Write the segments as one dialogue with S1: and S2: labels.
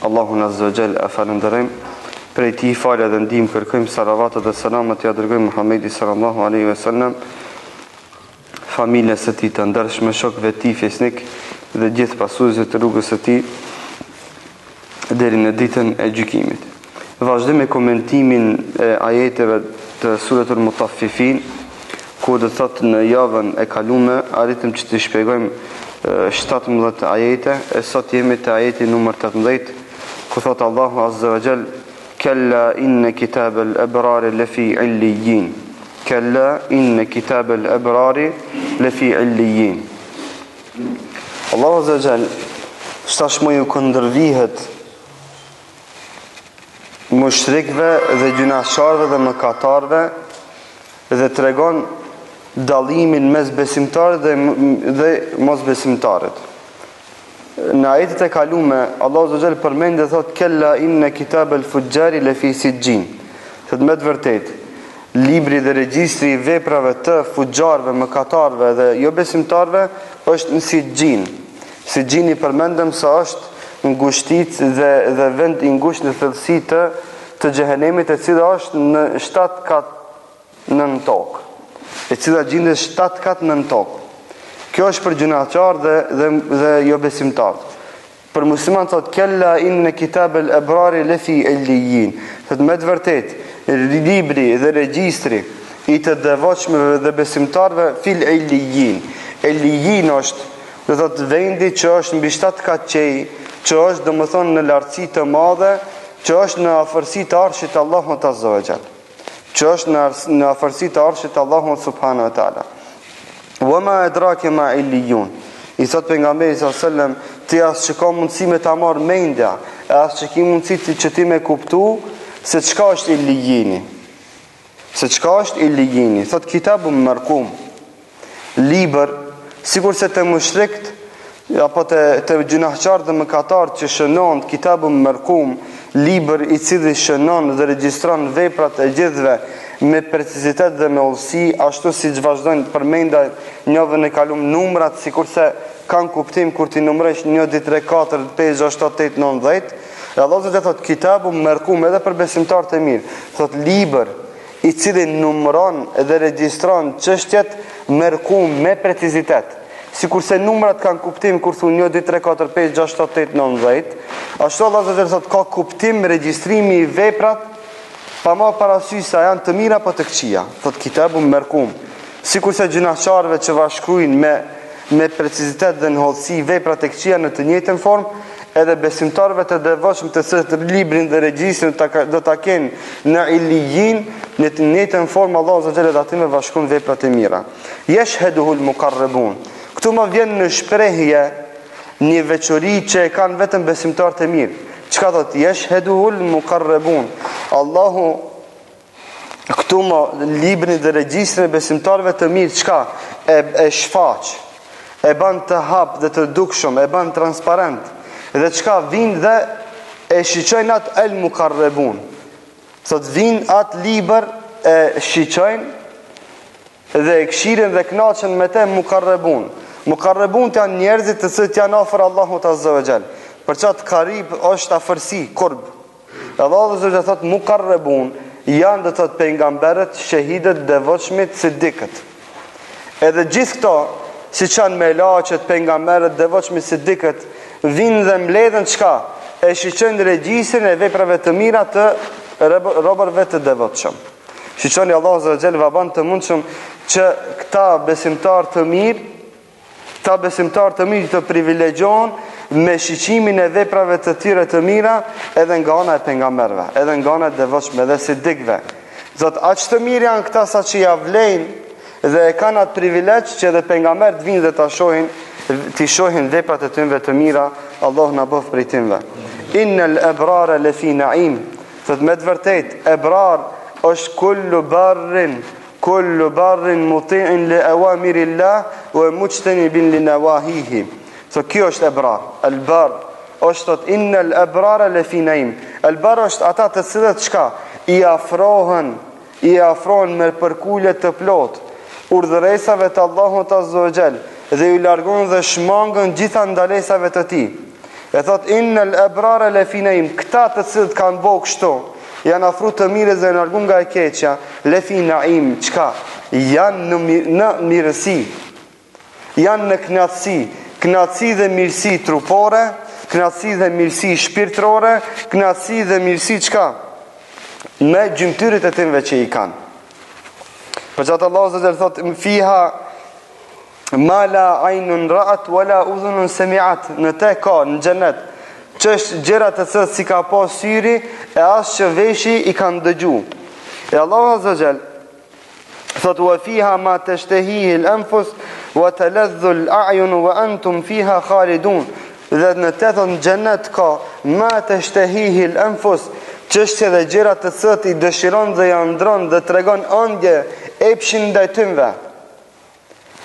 S1: Allahun Azza wa Jall e falenderojmë, prej tij falë dhe ndihmë kërkojmë salavatet dhe selamet ja dërgojmë Muhamedit sallallahu alaihi wasallam, familjes së tij të ndershme, shokëve të tij fesnik dhe gjithë pasuesve të rrugës së tij deri në ditën e gjykimit. Vazhdojmë me komentimin e ajeteve të suratul Mutaffifin, ku do thotë në javën e kaluar arritëm që të shpjegojmë 17 ajete, e sot jemi te ajeti numër 18, ku thot Allahu Azza wa Jall: "Kalla inna kitabal abrari lafi 'illiyin." Kalla inna kitabal abrari lafi 'illiyin. Allahu Azza wa Jall tashmë ju kundërvihet mushrikëve dhe gjunaqtarëve dhe mëkatarëve dhe tregon dallimin mes besimtarit dhe mosbesimtarit. Në ajetet e kaluara Allahu Azza wa Jall përmend dhe thot: "Kalla inna kitabal fujjari lafi sijjin." Thot me të vërtetë, libri dhe regjistri i veprave të fujjarëve, mëkatarëve dhe jo besimtarëve është në sijjin. Sijjini përmendëm se është ngushticë dhe vend i ngushtë në thellësi të xhehenemit, e cila është në 7 kat nën tokë, e cila gjendet 7 kat nën tokë. Kjo është për gjunaqtar dhe jo besimtar. Për musliman thot: "Kalla inna kitabal abrari lafi 'illiyin." Thot me të vërtetë, libri dhe regjistri i të devotshmëve dhe besimtarëve fil 'illiyin. 'Illiyin është, do thot, vendi që është mbi 7 kat qej, që është domethënë në lartësi të madhe, që është në afërsi të arshit të Allahut Azza wa Jall, që është në afërsi të arshit të Allahut subhanahu wa taala. Wa ma adraka ma 'illiyun. I thot pejgamberi sallallahu alajhi wasallam: "Ti as që ka mundësi me ta marr mendja, as që ki mundësi që ti me kuptu se çka është illijini." Se çka është illijini? Thot kitabun marqum. Libër, sikur se të mushrikt apo të gjunaqtarët dhe mëkatarët që shënon kitabun marqum, libër i cili shënon dhe regjistron veprat e gjithëve me precizitet dhe me ullësi, ashtu si që vazhdojnë përmenda njëvën e kalum numrat, si kurse kanë kuptim kur ti numresh 1, 2, 3, 4, 5, 6, 7, 8, 9, 10. E Allah zë të thot kitabu mërkum edhe për besimtarët e mirë. Thot libër i cili numron dhe regjistron çështjet mërkum me precizitet. Si kurse numrat kanë kuptim kur thunë 1, 2, 3, 4, 5, 6, 7, 8, 9, 10. Ashtu Allah zë të thot ka kuptim regjistrimi i veprat, pa ma parasysh sa janë të mira pa të këqija. Thot kitabu mërkum. Si kurse gjunaqtarëve që bashkrujnë me precizitet dhe në hollësi veprat e këqija në të njëjtën formë, edhe besimtarëve të devotshëm të cilët librin dhe regjistrin do ta kenë në illijin, në të njëjtën formë Allahu Azza wa Jalla aty me bashkon veprat e mira. Yashhaduhu al-muqarrabun. Këtu më vjen në shprehje një veçori që e kanë vetëm besimtarët e mirë. Çka thot? Yashhaduhu al-muqarrabun. Allahu këtu më librin dhe regjistrin e besimtarëve të mirë çka e shfaq, e bën të hap dhe të dukshëm, e bën transparent. Dhe çka vin dhe e shiqojnë atë al-muqarrabun. Thot vin atë libër e shiqojnë dhe e këshirin dhe knaqen me te muqarrabun. Muqarrabun janë njerëzit të cilët janë afër Allahut Azza wa Jall. Për çat qarib është afërsi, qurb. Allahu Azza wa Jall thot muqarrabun janë, do thot, pejgamberët, shahidët, devotshmit, sidikët. Edhe gjithë këto, siç janë melaqet, pejgamberët, devotshmit, sidikët, vinë dhe mbledhen çka? E shiqojnë regjistrin e veprave të mira të robërve të devotshëm. Shiqoni Allahu Azza wa Jall vaban të mundshëm që këta besimtar të mirë të privilegjohen me shiqimin e veprave të tyre të mira edhe nga ana e pejgamberëve, edhe nga ana e devotshme dhe sidikëve. Zot aq të mirë janë këta sa që ja vlejnë dhe e kanë atë privilegj që edhe pejgamberët vinë dhe t'i shohin veprat e tyre të mira. Allahu na bëf prej tyre. Innal abrara lafi na'im. Thot me të vërtetë ebrar është kullu barrin muti'in li awamirillah wa mujtanibin li nawahihi. So kjo është ebrar. Al-bar është thot innal abrara lafi na'im. Al-bar është ata të cilët çka i afrohen me përkulje të plot urdhëresave të Allahut Azza wa Jall dhe ju largon dhe shmangën gjitha ndalesave të tij. E thot innal abrara lafi naim, këta të cilët kanë bëu kështu, janë afru të mirës dhe largu nga e keqja, lafi naim, çka? Janë në mirësi, janë në knatësi dhe mirësi trupore, knatësi dhe mirësi shpirtërore, knatësi dhe mirësi çka? Me gjymtyrët e tyre që i kanë. Për çata Allahu Azza thot fiha ma la aynun ra'at wala udhunun sami'at, në te ka në xhenet ç'është gjëra të cilat si ka pas syri e as që veshi i kanë dëgju. E Allahu Azza thot wa fiha ma tashtahihi al-anfus wa taladhdhu al-a'yun wa antum fiha khalidun. Dhe në te thot në xhenet ka ma tashtahihi al-anfus, çështje dhe gjëra të cilat i dëshiron dhe ja ndron dhe tregon ëndje epshin ndaj tyre.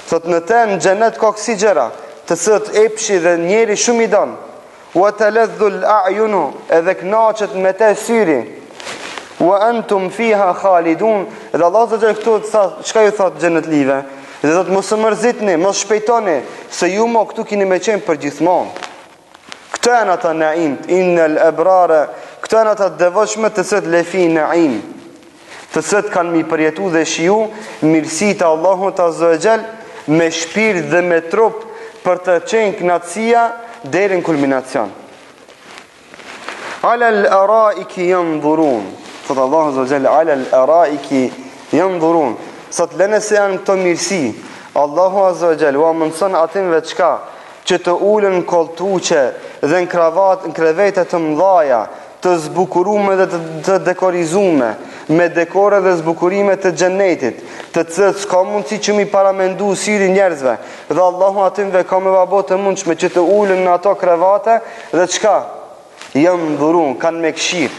S1: Thot në te në xhenet ka kësi gjëra të cilat epshi dhe njeri shumë i don. Wa taladhdhu al-a'yun, edhe kënaqet me te syri. Wa antum fiha khalidun. Dhe Allah të gjithë këtu çka ju thot xhenetlive? Dhe thot mos e mërzitni, mos shpejtoni, se ju mo këtu keni me qenë për gjithmonë. Këto janë ata naim, innal abrara, këto janë ata devotshme të cilët lefi naim, të cilët kanë mi përjetu dhe shiju mirësitë e Allahut Azza wa Jall me shpirt dhe me trup për të qenë knatësia deri në kulminacion. Ala al-araiki yanzurun. Thot Allahu Azza wa Jall ala al-araiki yanzurun. Sot lënë se janë këto mirësi, Allahu Azza wa Jall u mëson atinve çka? Që të ulën koltuqe dhe në krevete të mëdhaja, të zbukurume dhe të dekorizume, me dekore dhe zbukurime të xhenetit, të cilët s'ka mundësi që mi paramendu syri njerëzve, dhe Allahu atinve ka me vabo të mundshme që të ulën në ato krevate dhe çka? Janë dhurun, kanë me këshirë.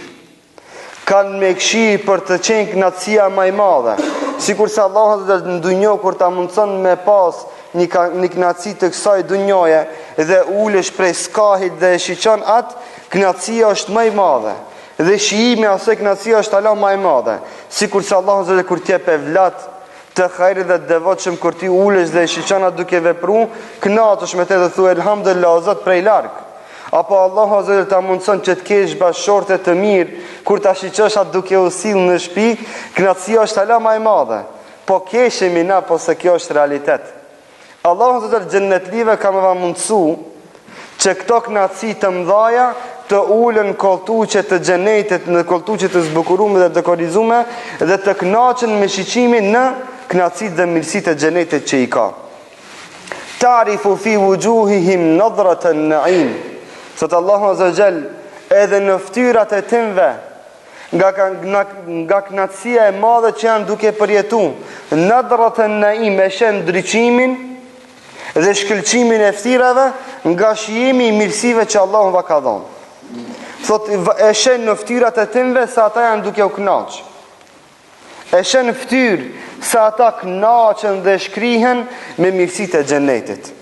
S1: Kanë me këshirë për të qenë knatësia më e madhe. Sikur se Allahu në dunjë kur ta mundson me pas një knatësi të kësaj dunjoje dhe ulesh prej skahit dhe e shiqon atë, knatësia është më e madhe. Dhe shijimi asaj knatësia është ala më e madhe. Sikur se Allahu zot kur t'jep evlat të hajrit dhe devotshëm, kur ti ulesh dhe e shiqon atë duke vepruar, kënaqesh me të dhe thuaj elhamdulillah Zot prej larg. Apo Allahu azza ta mundson që të kesh bashorte të mirë, kur ta shiqosh atë duke u sill në shtëpi, knatësia është ala më e madhe. Po keshemi na, po se kjo është realitet. Allahu azza xhennetlive ka më mundsu që këto knatësi të mëdhaja të ulën koltuqe të xhenetit, në koltuqe të zbukuruar dhe dekorizuar dhe të kënaqen me shiqimin në knatësitë dhe mirësitë e xhenetit që i ka. Ta'rifu fi wujuhihim nadratan na'im. Sot Allahu Azza Jall edhe në fytyrat e tyre nga knatësia e madhe që janë duke përjetu, nadratan na'im, e shen ndriçimin dhe shkëlqimin e ftyrave nga shijimi i mirësive që Allahu va ka dhënë. Thot e shen në fytyrat e tyre se ata janë duke u kënaqur. E shen në fytyrë se ata kënaqen dhe shkrihen me mirësitë e xhenetit.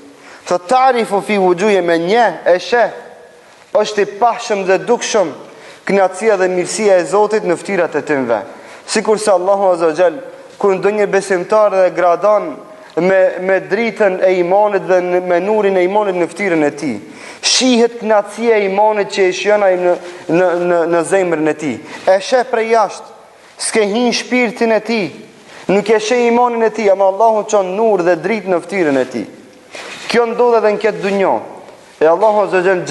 S1: Thot ta'rifu fi wujuhi, me një e sheh, është i pashëm dhe dukshëm kënaqësia dhe mirësia e Zotit në fytyrat e tyre. Sikur se Allahu Azza wa Jall kur ndonjë besimtar dhe gradon me dritën e imanit dhe me nurin e imanit në fytyrën e tij, shihet kënaqësia e imanit që e shijon ai në zemrën e tij. E sheh prej jashtë, s'ke hin shpirtin e tij, nuk e sheh imanin e tij, ama Allahu çon nur dhe dritë në fytyrën e tij. Kjo ndodh edhe në këtë dunjë. E Allahu Azza wa Jall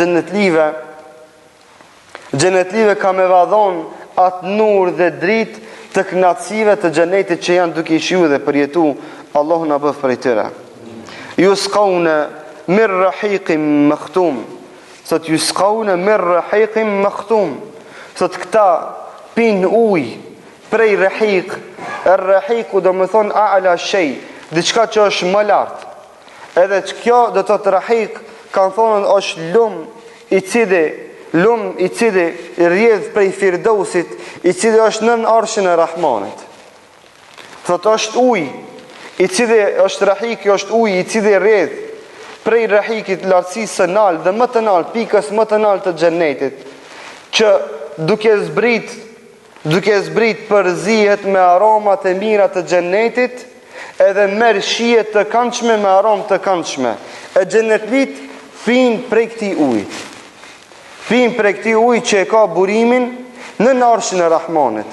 S1: xhenetlive ka me vadhon atë nur dhe dritë të kënaqësive të xhenetit që janë duke i shijuar dhe përjetu. Allahu na bëf prej tyre. Yusqawna min rahiqin makhtum. Sot yusqawna min rahiqin makhtum. Sot këta pin ujë prej rahiq. Ar-rahiq do të thon a'la shay, diçka që është më lart. Edhe kjo do të thotë rahiq, kanë thonë është lum i cili rrjedh prej Firdausit, i cili është nën arshin e Rahmanit. Thotë është ujë i cili është rahiq, është ujë i cili rrjedh prej rahiqit lartësisë së nalt dhe më të nalt, pikës më të nalt të xhenetit, që duke zbrit përzihet me aromat e mira të xhenetit, edhe merr shije të këndshme me aromë të këndshme. E xhenetlit pinë prej këtij ujit. Pinë për këtij ujë që e ka burimin në arshin e Rahmanit,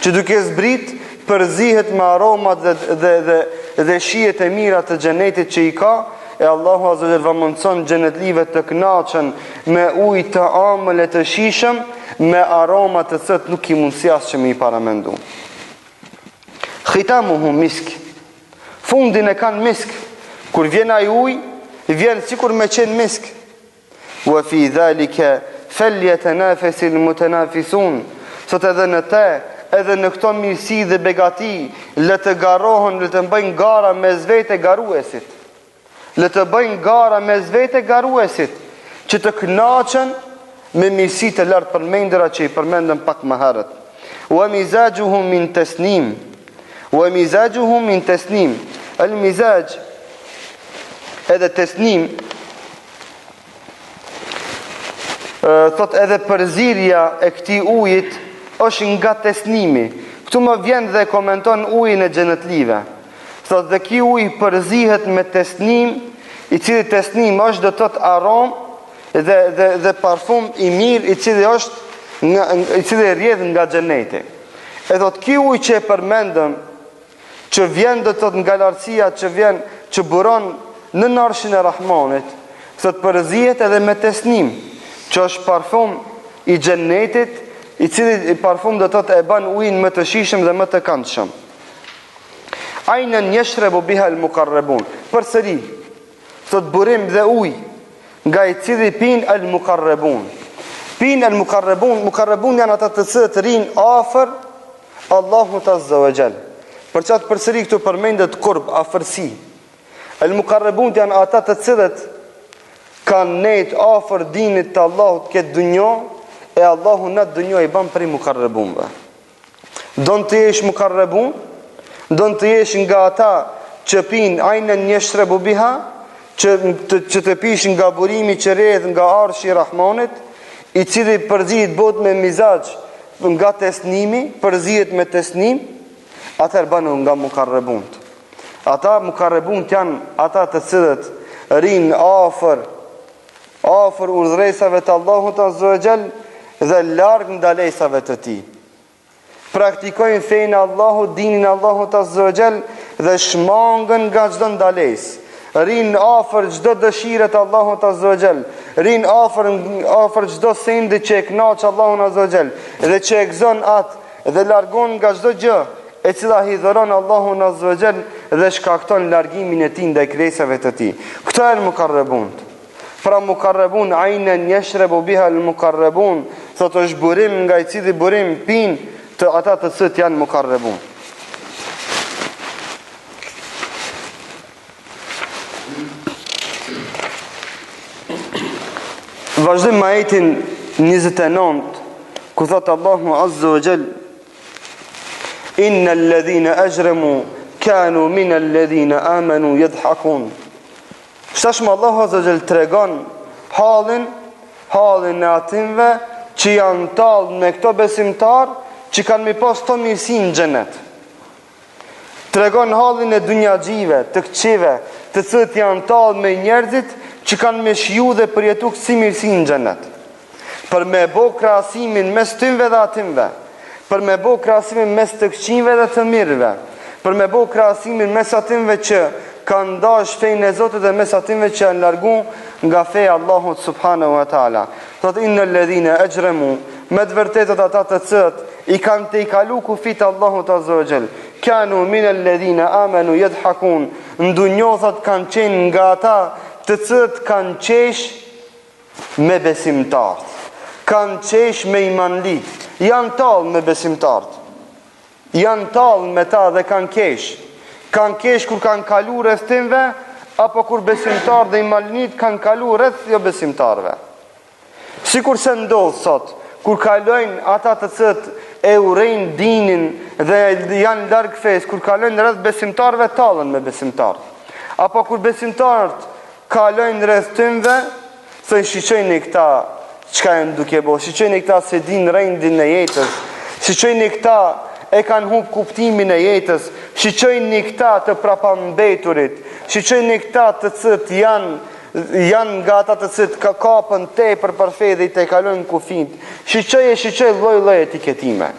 S1: që duke zbrit përzihet me aromat dhe shijet e mira të xhenetit që i ka, e Allahu azza wa jalla mundson xhenetlive të kënaqen me ujë të amël e të shijshëm, me aroma të cilat nuk i mundsi as që më i paramendu. Khitamuhu misk. Fundin e kanë misk. Kur vjen ai ujë, vjen sikur me qenë misk. Wa fi dhalika falyatanafasil mutanafisun. Sot edhe në te, edhe në këto mirësi dhe begati, le të garohen, le të bëjnë gara mes vete garuesit. Le të bëjnë gara mes vete garuesit, që të kënaqen me mirësi të lartë përmendura që i përmendëm pak më herët. Wa mizajuhu min tasnim. Wa mizajuhu min tasnim. Al mizaj edhe tasnim thot edhe përzirja e këtij ujit është nga tasnimi. Këtu më vjen dhe komenton ujin e xhenetlive. Thot dhe ky ujë përzihet me tasnim, i cili tasnim është do të thotë aromë dhe parfum i mirë i cili rrjedh nga xheneti. E thot ky ujë që e përmendëm, që vjen do të thotë nga lartësia, që vjen që buron në arshin e Rahmanit, thot përzihet edhe me tasnim, që është parfum i xhenetit, i cili parfum do të thotë e bën ujin më të shijshëm dhe më të këndshëm. Aynan yashrabu biha al-muqarrabun. Përsëri, thot burim dhe ujë nga i cili pin al-muqarrabun. Pin al-muqarrabun, muqarrabun janë ata të cilët rinë afër Allahut azza wa jall. Për çat përsëri këtu përmendet qurb, afërsi. Al-muqarrabun janë ata të cilët kanë net afër dinit të Allahut këtë dunjë, e Allahu në dunjë i bën për muqarrabunve. Don të jesh muqarrabun, don të jesh nga ata që pin aynan yashrabu biha, që të pish nga burimi që rrjedh nga arshi i Rahmanit, i cili përzihet bot me mizaj nga tasnimi, përzihet me tasnim, atëherë banu nga muqarrabunt. Ata muqarrabunt janë ata të cilët rinë afër urdhresave të Allahut azza wa jall dhe larg ndalesave të tij. Praktikojnë fenë e Allahut, dinin e Allahut azza wa jall dhe shmangën nga çdo ndalesë. Rinë afër çdo dëshire të Allahut azza wa jall. Rinë afër çdo sendi që e kënaq Allahun azza wa jall dhe që e gëzon atë dhe largon nga çdo gjë e cila hidhëron Allahun azza wa jall dhe shkakton largimin e tij ndaj krijesave të tij. Këto janë muqarrabunt. Pra muqarrabun aynan yashrabu biha al-muqarrabun, thot është burim nga i cili burim pin të ata të cilët janë muqarrabun. Vazhdim me ajetin 29, ku thot Allahu azza wa jall: Innal ladhina ajramu kanu min alladhina amanu yadhhakun. Shtashmë Allahu azza wa jall tregon halin e atinve që janë tallë me këto besimtar që kanë mi pas të mirësi në xhenet. Tregon halin e dunjagjive, të këqive, të cilët janë tallë me njerëzit që kanë me shiju dhe përjetu kësi mirësi në xhenet. Për me bo krahasimin mes tynve dhe atinve, për me bo krahasimin mes të këqinjve dhe të mirëve, për me bo krahasimin mes atinve që kanë dash fejnë e Zotit dhe mes atinve që janë largu nga feja Allahut subhanahu wa ta'ala. Thot innal ladhina ajramu, me të vërtetat ata të cilët i kanë të i kalu kufit Allahut azza wa jall, kanu min alladhina amanu yadhhakun, në dunjë thot kanë qenë nga ata të cilët kanë qesh me besimtarët, kanë qesh me imanlit, janë tallë me besimtarët, janë tallë me ta dhe kanë kesh kur kanë kalu rreth timve, apo kur besimtarë dhe imanlit kanë kalu rreth jo besimtarëve. Sikur se ndodh sot, kur kalojnë ata të cilët e urrejnë dinin dhe janë larg fesë, kur kalojnë rreth besimtarëve tallen me besimtarët. Apo kur besimtarët kalojnë rreth tymve, thënë shiqojnë këta çka janë duke bo, shiqojnë këta se dinë rendin e jetës, shiqojnë këta e kanë humb kuptimin e jetës, shiqojnë këta të prapambeturit, shiqojnë këta të cilët janë janë nga ata të cilët ka kapën tepër për fe dhe i te kalojnë kufit. Shiqoj lloj etiketime.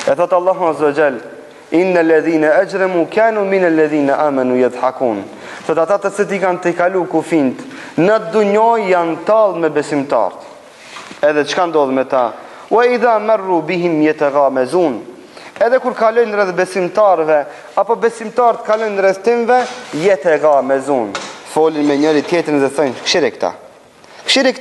S1: E thot Allahu Azza wa Jall, inna alladhina ajramu kanu min alladhina amanu yadhhakun. Thot ata të cilët i kanë te kalu kufit, në dunjë janë tallë me besimtarët. Edhe çka ndodh me ta? Wa idha marru bihim yataghamazun. Edhe kur kalojnë rreth besimtarëve, apo besimtarët kalojnë rreth timve, yataghamazun. Folin me njëri tjetrin dhe thonë, këshire këta. Këshire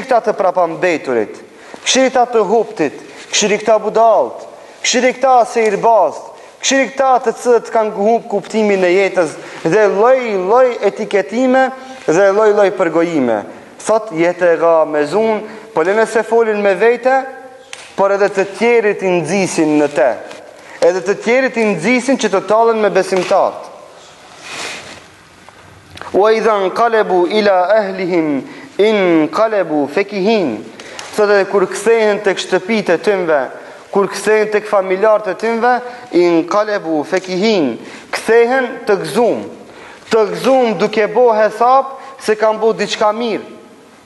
S1: këta të prapambeturit, këshire këta të huptit, këshire këta budalt, këshire këta sejirbast, këshire këta të cilët kanë hup kuptimin e jetës dhe lloj etiketime dhe lloj përgojime. Thot yataghamazun, po lënë se folin me vete, por edhe të tjerit i nxisin në te. Edhe të tjerit i nxisin që të tallen me besimtarët. Wa idha inqalabu ila ahlihim inqalabu fakihin. Thot edhe kur kthehen tek shtëpitë e tyre, kur kthehen tek familjarët e tyre, inqalabu fakihin, kthehen të gëzuar duke bëu hesap se kanë bëu diçka mirë.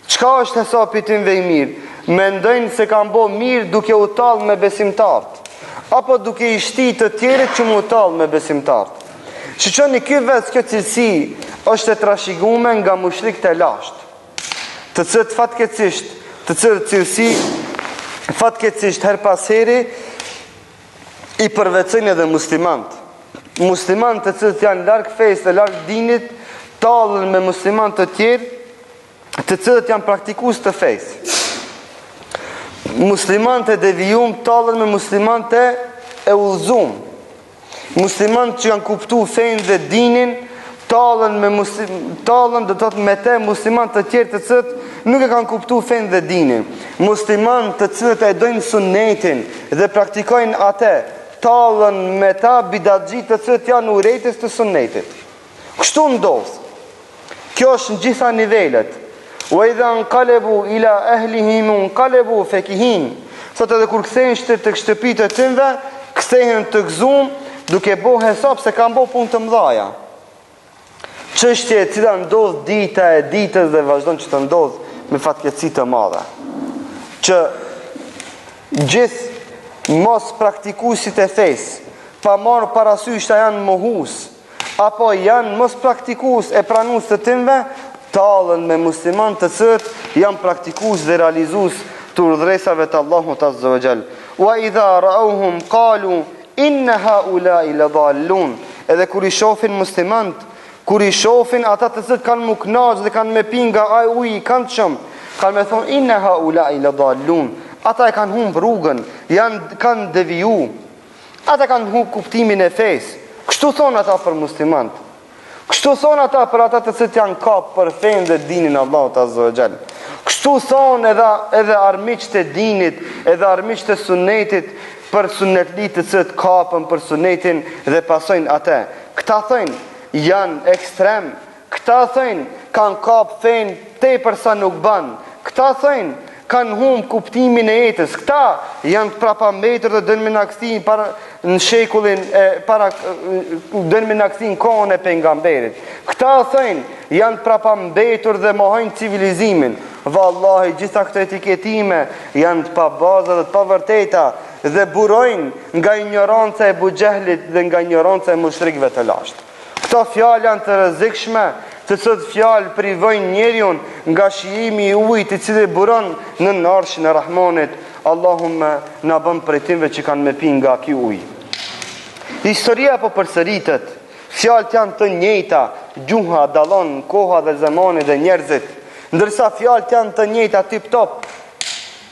S1: Çka është hesapi tyre i mirë? Mendojnë se kanë bëu mirë duke u tallë me besimtarët, apo duke i shtitë të tjerët që mu tallë me besimtarët. Shiqoni kjo cilësi është e trashëguar nga mushrikët e lashtë, të cilët fatkeqësisht her pas here i përveçojnë edhe muslimanët. Muslimanët të cilët janë larg fesë, larg dinit, tallen me muslimanë të tjerë, të cilët janë praktikues të fesë. Muslimanët e devijum tallen me muslimanët e udhëzuar. Muslimanët që kanë kuptuar fenë dhe dinin tallen do të thotë me te muslimanët të tjerë të cilët nuk e kanë kuptuar fenë dhe dinin. Muslimanët të cilët e dojnë sunnetin dhe praktikojnë atë, tallen me ta bidatxhit të cilët janë urrejtës të sunnetit. Kështu ndodh. Kjo është në gjitha nivelet. Wa idha inqalabu ila ahlihim inqalabu fakihin. Sot edhe kur kthehen tek shtëpitë e tyre, kthehen të gëzuar duke bëu hesap se kanë bëu punë të mëdha. Çështja e cila ndodh dita e ditës dhe vazhdon që të ndodh me fatkeqësi të mëdha. Që gjithë mos praktikuesit e fesë, pa marrë parasysh ta janë mohues, apo janë mos praktikues e pranues të tyre, tallen me muslimanë të cilët janë praktikues dhe realizues të urdhresave të Allahut Azza wa Jall. Wa idha ra'awhum qalu inna haula'i ladallun. Edhe kur i shohin muslimanët, kur i shohin ata të cilët kanë muknaz dhe kanë me pinga ai uji i këndshëm, kanë me thonë inna haula'i ladallun. Ata e kanë humb rrugën, kanë deviju. Ata kanë humb kuptimin e fesë. Kështu thonë ata për muslimanët. Kështu thonë ata për ata të cilët janë kap për fenë dhe dinin Allahut Azza wa Jall. Kështu thonë edhe armiqtë e dinit, edhe armiqtë e sunnetit për sunnetlit të cilët kapën për sunnetin dhe pasojnë atë. Këta thonë janë ekstrem, këta thonë kanë kap fenë tepër sa nuk ban. Këta thonë kanë humb kuptimin e jetës. Këta janë të prapambetur dhe dënë me naksin në shekullin dënë me naksin kohën e pejgamberit. Këta thënë janë të prapambetur dhe mohojnë civilizimin. Vallahi, gjitha këto etiketime janë të pabaza dhe të pavërteta dhe burojnë nga ignoranca e Buxehlit dhe nga ignoranca e mushrikëve të lashtë. Këto fjalë janë të rrezikshme, të cilët fjalë privojnë njeriun nga shijimi i ujit i cili buron në arshin e Rahmanit. Allahumme na bën prej tyre që kanë me pi nga ky ujë. Historia po përsëritet, fjalët janë të njëjta, gjuha dallon, koha dhe zamani dhe njerëzit, ndërsa fjalët janë të njëjta tip top.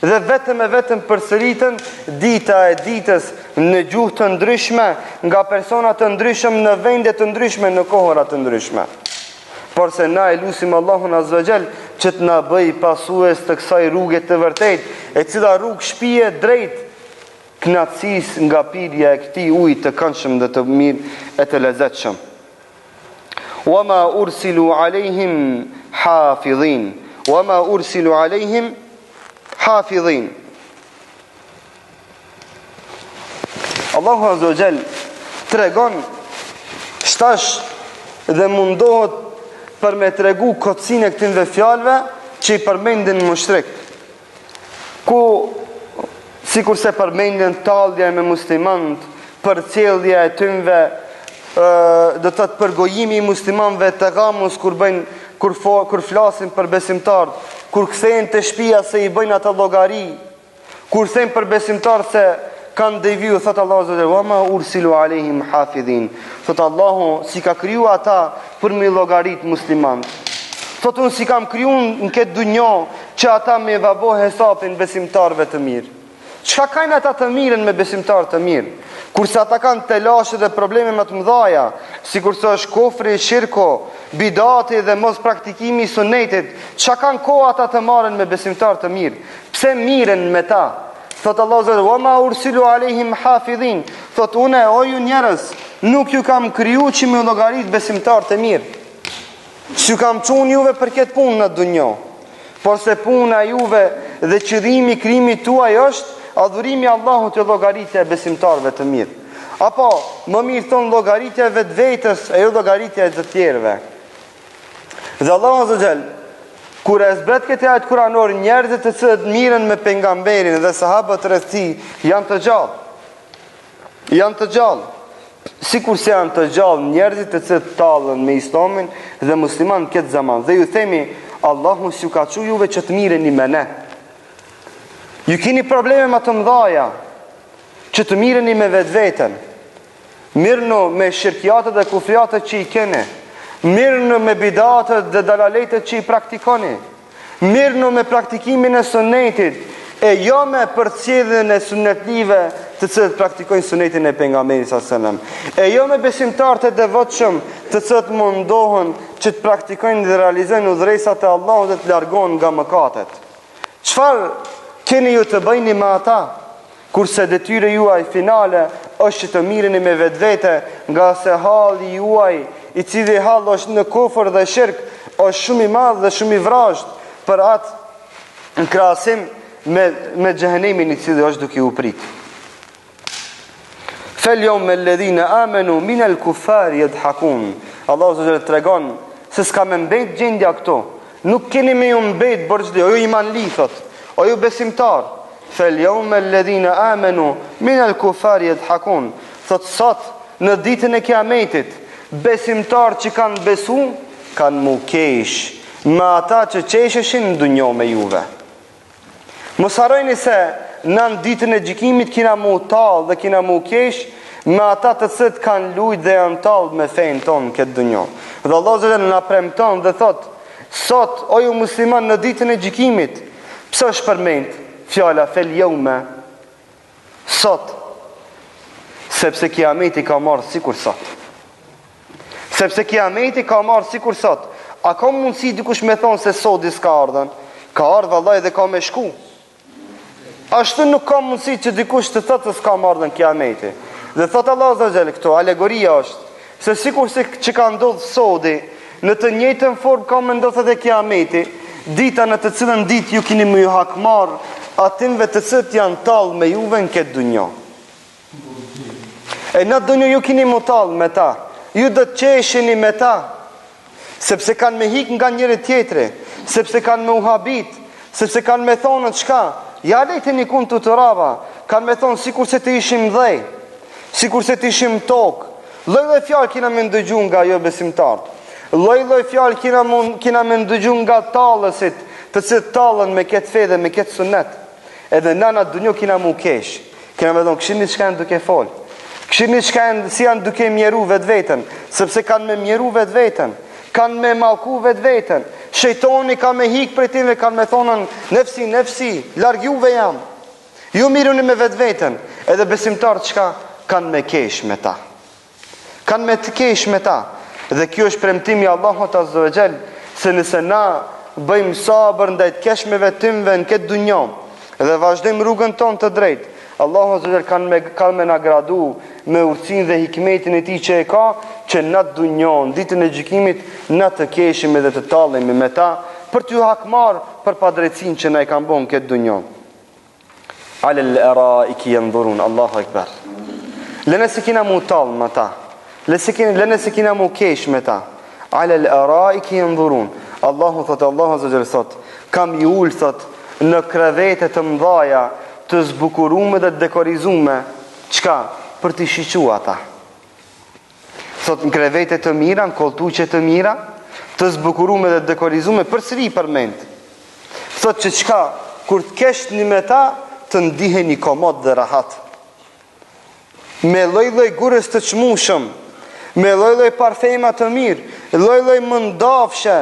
S1: Dhe vetëm përsëriten dita e ditës në gjuhë të ndryshme, nga persona të ndryshëm në vende të ndryshme, në kohëra të ndryshme. Por se na e lusim Allahun Azza wa Jall që të na bëj pasues të kësaj rruge të vërtet, e cila rrugë shpije drejt knatësisë nga pirja e këtij ujit të këndshëm dhe të mirë e të lezetshëm. Wa ma ursilu alejhim hafidhin. Wa ma ursilu alejhim hafidhin. Allahu Azza wa Jall tregon shtash dhe mundohet për me tregu kocsinë e këtyre fjalëve që i përmendin mushrik. Ku sikur se përmendin tallje me muslimanët, përcjellja e tyre, do të thotë përgojimi i muslimanëve të gamus kur flasin për besimtarët, kur kthehen te shtëpia se i bëjnë ata llogari, kur thënë për besimtarët se kanë deviju, thot Allahu azza wa ma ursilu alehim hafidhin. Thot Allahu si ka kriju ata për me llogarit musliman. Thot unë si kam kriju në këtë dunjë që ata me vabo hesapin besimtarëve të mirë. Çka kanë ata të mirën me besimtarë të mirë? Kurse ata kanë telashe dhe probleme më të mëdha, sikurse është kufri, shirku, bidati dhe mos praktikimi i sunetit, çka kanë kohë ata të marrin me besimtarë të mirë? Pse miren me ta? Thot Allah zërë, wa ma ursilu alehim hafidhin. Thot une, o ju njerës, nuk ju kam kriju që me llogarit besimtar të mirë. Që ju kam qunë juve për këtë punë në dunjo. Por se puna juve dhe qëllimi krimi tuaj është adhurimi Allahu të llogaritja e besimtarve të mirë. Apo, më mirë thonë llogaritja e vetë vetës e jo llogaritja e të tjerëve. Dhe Allah zërë, kur e zbret këtë ajet kuranor, njerëzit të cilët miren me pejgamberin dhe sahabët rreth tij janë të gjallë. Janë të gjallë. Sikur se janë të gjallë njerëzit të cilët tallen me Islamin dhe musliman këtë zaman. Dhe ju themi, Allahu s'ju ka thënë juve që të mireni me ne. Ju keni probleme më të mëdha që të mireni me vetveten. Mirëno me shirkiatet dhe kufriatet që i keni. Mirëno me bidatët dhe dalaletet që i praktikoni. Mirëno me praktikimin e sunetit, e jo me përcjelljen e sunetlive të cilët praktikojnë sunetin e pejgamberit sallallahu alajhi wasallam. E jo me besimtarët e devotshëm të cilët mundohen që të praktikojnë dhe realizojnë udhëresat e Allahut dhe të largohen nga mëkatet. Çfarë keni ju të bëjni me ata? Kurse detyra juaj finale është që të mireni me vetvete, nga se halli juaj, i cili hall është në kufër dhe shirk, është shumë i madh dhe shumë i vrasht për atë në krahasim me xhehenemin i cili është duke u prit. Fel yawma alladhina amanu min al-kuffar yadhakun. Allahu subhanahu tregon se s'ka më mbet gjendja këtu. Nuk keni më ju mbet borxhli, o ju imanli thot, o ju besimtar. Fel yawma alladhina amanu min al-kuffar yadhakun. Thot sot në ditën e Kiametit, besimtar që kanë besu, kanë mu kesh me ata që qesheshin në dunjo me juve. Mos harroni se në ditën e gjykimit kina mu tall dhe kina mu kesh me ata të cilët kanë lujt dhe janë tall me fenë tonë këtë dunjo. Dhe Allah zëve na premton dhe thot, sot o ju musliman në ditën e gjykimit, pse është përmend fjala fel yawma? Sot, sepse Kiameti ka marrë sikur sot. Sepse Kiameti ka marrë sikur sot. A ka mundësi dikush me thonë se sot s'ka ardhen? Ka ardhë vallaj dhe ka me shku. Ashtu nuk ka mundësi që dikush të thotë se s'ka ardhen Kiameti. Dhe thotë Allah azza wa jalla këtu, alegoria është se sikur se që ka ndodhur sodi, në të njëjtën formë ka më ndodhur edhe Kiameti, dita në të cilën ditë ju keni më ju hakmar atinve të cilët janë tallë me juve në këtë dunjë. E në dunjë ju keni më tallë me ta. Ju do të qesheni me ta, sepse kanë me hik nga njëri tjetri, sepse kanë me uhabit, sepse kanë me thonë çka? Ja lejte një kun të rava, kanë me thonë sikur se të ishim dhej, sikur se të ishim tokë. Lloj fjalë kina me ndëgju nga jo besimtarët. Lloj fjalë kina me ndëgju nga tallësit, të cilët tallen me këtë fe dhe me këtë sunet. Edhe nana dunjë kina mu kesh. Kina me thonë kishini çka duke fol. Kishini çka si janë duke mjeru vetveten, sepse kanë me mjeru vetveten, kanë me mallku vetveten. Shejtoni ka me hik prej tyre, kanë me thonën nefsi, larg juve jam. Ju miruni me vetveten, edhe besimtarët çka kanë me kesh me ta. Kanë me të kesh me ta. Dhe kjo është premtimi i Allahut azza wa jall, se nëse na bëjmë sabër ndaj të keshmeve tymve në këtë dunjë dhe vazhdojmë rrugën tonë të drejtë, Allahu azza wa jall kanë me na gradu me urtësinë dhe hikmetin e tij që e ka, që në dunjë, ditën e gjykimit, na të keshim edhe të tallemi me ta për t'ju hakmar për padrejtësinë që na e kanë bën këtë dunjë. Alal araiki yanzurun, Allahu akbar. Lënë se kina mu tall me ta. Lënë se kina mu kesh me ta. ala al-araiki yanzurun. Allahu thot, Allahu azza wa jalla thot, kam i ul thot në krevete të mëdhaja, të zbukurume dhe dekorizume. Çka? Për të shiqur ata. Thot në krevete të mira, në koltuqe të mira, të zbukurume dhe dekorizume, përsëri përmend. Thot që çka? Kur të kesh një me ta, të ndiheni komod dhe rahat. Me lloj-lloj gurës të çmueshëm, me lloj-lloj parfema të mirë, lloj-lloj mëndafshe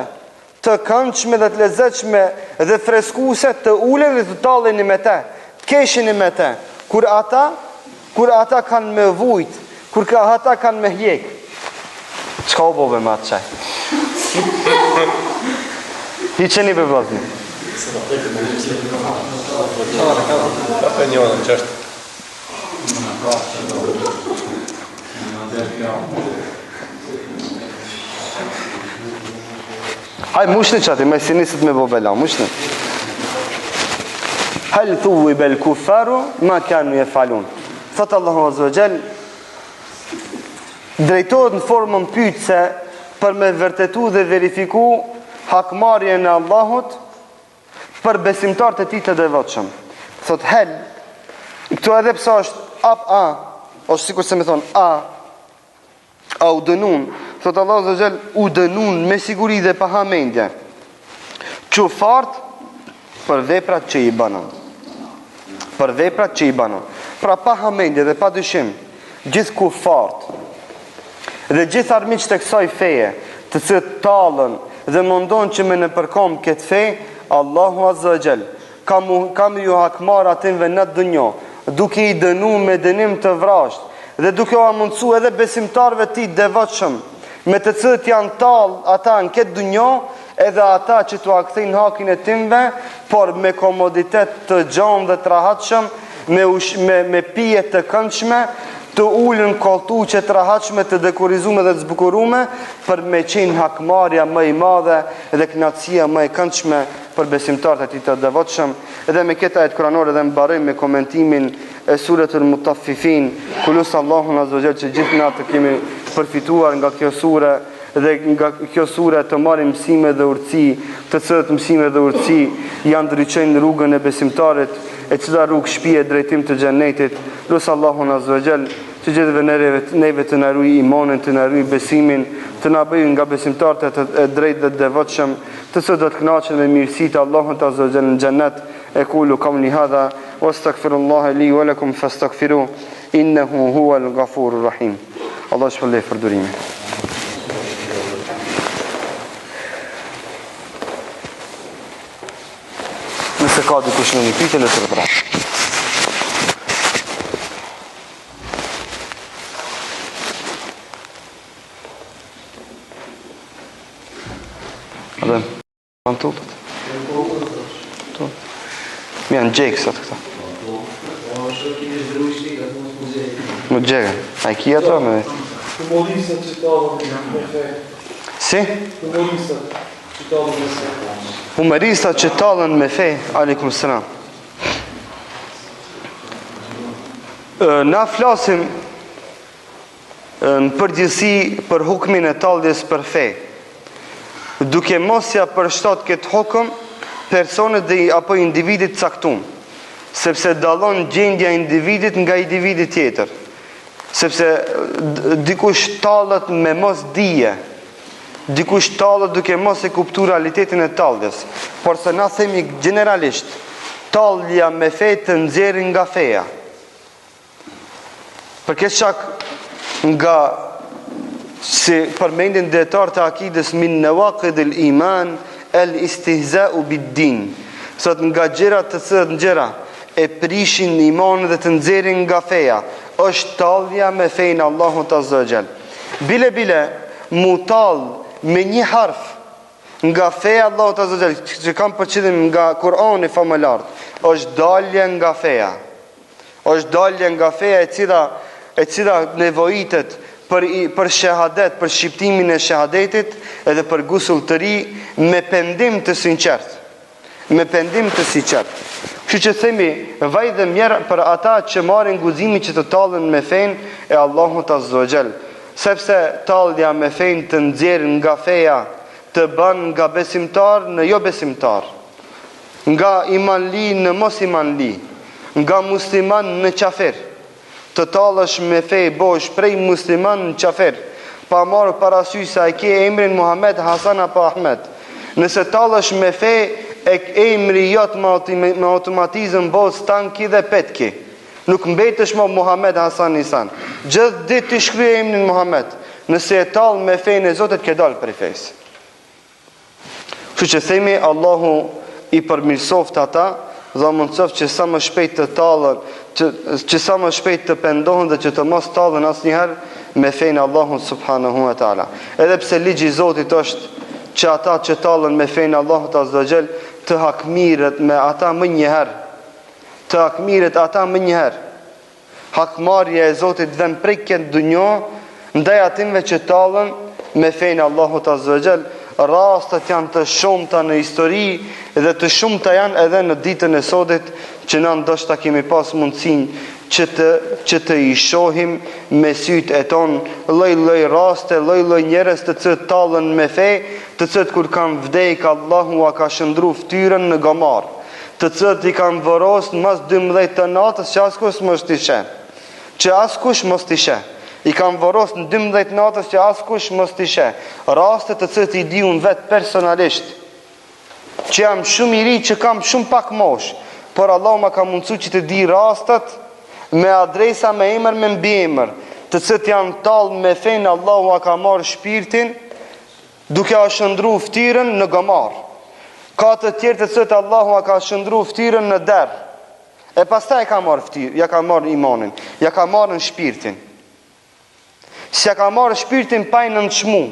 S1: të këndshme dhe të lezetshme dhe freskuese të ulen dhe të talleni me te, të keshini me te. Kur ata kanë me vujt, kur ata kanë me hjek. Çka u bove me atë çaj? I qeni për vlasni. Haj mushni qati, me sinisit me bobela, mushni. Hal thuwi bel kuffaru ma kanu yefalun. Thot Allahu azza wa jall, drejtohet në formën pyetëse për me vërtetu dhe verifiku hakmarrjen e Allahut për besimtarët e tij të devotshëm. Thot hel, këtu edhe pse është është sikur se më thon a u dënun. Thot Allahu azza wa jall, u dënun me siguri dhe pa hamendje. Qufart për veprat që i banon. Për veprat që i banon. Pra pa hamendje dhe pa dyshim, gjithë kufart dhe gjithë armiqtë të kësaj feje, të cilët tallën dhe mundon që me në përkom këtë fe, Allahu azza wa jall kam ju hakmar atinve në dunjë, duke i dënu me dënim të vrasht dhe duke u amundsu edhe besimtarëve të tij devotshëm, me të cilët janë tallë ata në këtë dunjë, edhe ata që t'u akthejnë hakin e timve, por me komoditet të gjanë dhe të rahatshëm, me pije të këndshme, të ullën koltuqe të rahatshme, të dekorizume dhe të zbukurume, për me qenë hakmarja më i madhe dhe knatësia më e këndshme për besimtarët e tij të devotshëm. Edhe me këtë ajet kuranore dhe mbarim me komentimin e suretul Mutaffifin, ku lut Allahun azza wa jall që gjithë na të kemi përfituar nga kjo sure dhe nga kjo sure të marrim mësime dhe urtësi, të cilët mësime dhe urtësi janë ndriçojnë rrugën e besimtarit, e cila rrugë shpije drejtim të xhenetit. Lut Allahun azza wa jall që gjithëve neve të na ruaj imanin, të na ruaj besimin, të na bëjë nga besimtarët e drejtë dhe devotshëm, të cilët do të kënaqen me mirësitë e Allahut azza wa jall në xhenet. Aqulu qawli hadha wastaghfirullaha li wa lakum fastaghfiruhu innahu huwal ghafurur rahim. Allah shpëlej për durimin. Nëse ka dikush në një pyetje, le të rrëprat. A dhe në tullet? Mi janë gjekë sot këta. Më gjekë. A i kia to me vetë?
S2: Humoristat që talën me fe.
S1: Si?
S2: Humoristat që talën me fe.
S1: Humoristat që talën me fe, alikum selam. Na flasim në përgjithësi për hukmin e talljes për fe, duke mos ja përshtat këtë hukm personit dhe apo individit caktum, sepse dallon gjendja e individit nga individi tjetër, sepse dikush tallet me mos dije, dikush tallet duke mos e kuptuar realitetin e talljes, por se na themi generalisht, tallja me fe të nxjerrin nga feja. Për këtë shak nga si përmendin dietar të akides min nawaqidil iman el istihza'u bid-din. Sot nga gjërat të cilat gjëra e prishin imanin dhe të nxjerrin nga feja, është tallja me fejnë Allahut azza wa jall. Bile mu tall me një harf nga feja Allahut azza wa jall, që kam përqendrim nga Kur'ani famëlart, është dalje nga feja. Është dalje nga feja e cila nevojitet për shahadet, për shqiptimin e shahadetit edhe për gusull të ri me pendim të sinqert. Me pendim të sinqert. Kështu që themi, vaj dhe mjerë për ata që marrin guximin që të tallen me fen e Allahut azza wa jall. sepse tallja me fenë të nxjerr nga feja të bën nga besimtar në jo besimtar, nga imanli në mos imanli, nga musliman në qafir. Të tallësh me fe bosh prej musliman në qafir, pa marrë parasysh se ai ke emrin Muhammed, Hasan apo Ahmed. Nëse tallësh me fe e emri jot me automatizëm bosh tanki dhe petki. Nuk mbetesh më Muhammed, Hasan, Isan. Gjithë ditë të shkruaj emrin Muhammed. Nëse e tall me fenë e Zotit ke dalë prej fesë. Kështu që themi Allahu i përmirësoft ata dhe mundsoft që sa më shpejt të tallën, që sa më shpejt të pendohen dhe që të mos tallen asnjëherë me fenë Allahut subhanahu wa taala. Edhe pse ligji i Zotit është që ata që tallen me fenë Allahut azza wa jall të hakmiret me ata më njëherë. Të hakmiret ata më njëherë. Hakmarrja e Zotit vjen prej këtë dunjë ndaj atyve që tallen me fenë Allahut azza wa jall. Rastet janë të shumta në histori dhe të shumta janë edhe në ditën e sodit që na ndoshta kemi pas mundësinë që të i shohim me sytë e ton lloj-lloj raste, lloj-lloj njerëz të cilët tallen me fe, të cilët kur kanë vdek Allahu a ka shndruar fytyrën në gomar, të cilët i kanë vorosur mas 12 të natës që askush mos t'i sheh. Që askush mos t'i sheh. I kam vorosur në 12 natës që askush mos t'i sheh. Raste të cilët i di unë vetë personalisht, që jam shumë i ri, që kam shumë pak mosh, por Allah ma ka mundësu që të di rastet me adresa, me emër, me mbiemër, të cilët janë tallë me fenë. Allahu a ka marrë shpirtin duke a shëndru ftyrën në gomar. Ka të tjerë të cilët Allahu a ka shëndru ftyrën në derë. E pastaj ka marrë ftyrë, ja ka marrë imanin, ja ka marrë në shpirtin. Si ja ka marrë shpirtin pa i nënçmu,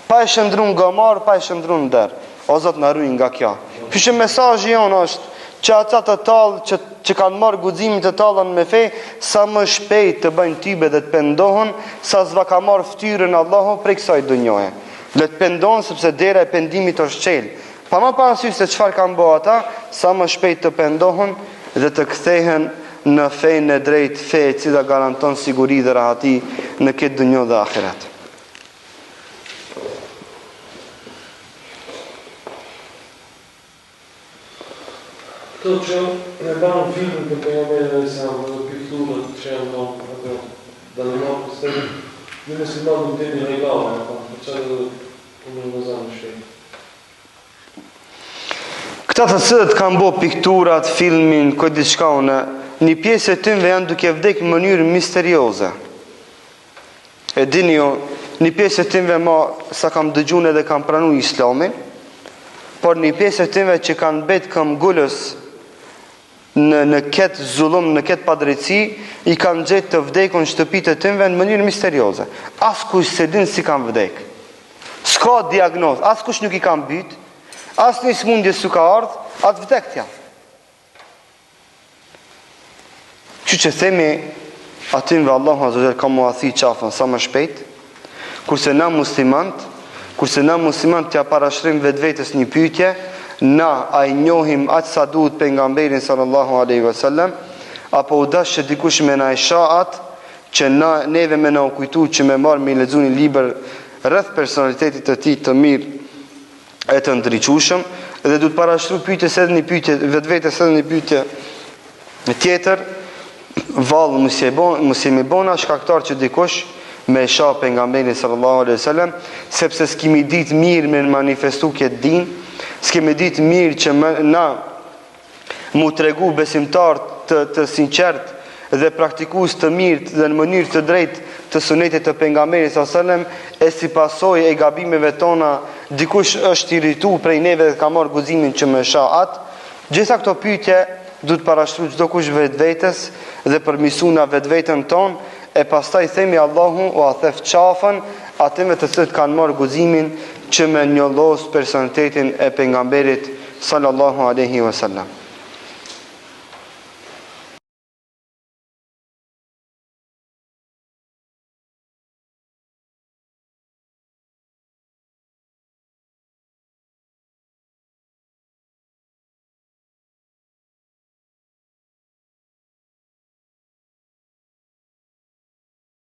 S1: pa i shëndru në gomar, pa i shëndru në derë. O Zot na ruaj nga kjo. Kështu mesazhi jonë është që ata të tallë që kanë marrë guximin të tallën me fe, sa më shpejt të bëjnë tybe dhe të pendohen, sa s'va ka marrë ftyrën Allahu prej kësaj dunjoje. Le të pendohen sepse dera e pendimit është çel. Pa më parasysh se çfarë kanë bërë ata, sa më shpejt të pendohen dhe të kthehen në fenë e drejtë, fe e cila garanton siguri dhe rahati në këtë dunjë dhe ahiret.
S2: Këto që ne banë filmin për pejgamberin e Islam dhe pikturët që janë në dalimat për stëri, një musliman nuk dini legale, për që edhe në nëzanë në shkejnë.
S1: Këta të cilët kanë bo pikturat, filmin, këtë diçka une, një pjesë e tëmve janë duke vdekë në mënyrë misterioze. E dini jo, një pjesë e tëmve ma sa kam dëgjun edhe kam pranu islamin, por një pjesë e tëmve që kanë betë këm gullës në këtë zullum, në këtë padrejtësi, i kanë gjetë të vdekun shtëpitë e tëmve në mënyrë misterioze. Askush se din si kanë vdekë. S'ka diagnozë, askush nuk i kanë bytë, as një smundje s'u ka ardhë, atë vdektja. Që themi atinve Allahu Azza wa Jalla ka muathi qafën sa më shpejt, kurse na muslimantë t'ja parashrim vetvetes një pyetje, na a i njohim atë sa duhet pejgamberin sallallahu alaihi wasallam, apo u dash që dikush me na e shahat që neve me na u kujtu që me marrë me i lexuar një libër rreth personalitetit të tij të mirë e të ndriçueshëm, dhe duhet parashtru pyetjes edhe një pyetje vetvetes edhe një pyetje tjetër. Vallë mos jemi bona shkaktar që dikush me shah pejgamberin sallallahu alaihi wasallam, sepse s'kemi ditë mirë me manifestu këtë din, s'kemi ditë mirë që na mu tregu besimtar të sinqert dhe praktikues të mirë dhe në mënyrë të drejtë të sunetit të pejgamberit sallallahu alaihi wasallam, e si pasojë e gabimeve tona dikush është irritu prej neve dhe ka marrë guximin që me shah atë. Gjitha këto pyetje duhet parashtru çdo kush vetvetes dhe përmisuna vetveten ton, e pastaj themi Allahu u a thef qafën atyve të cilët kanë marrë guximin që me njollos personalitetin e pejgamberit sallallahu alaihi wasallam.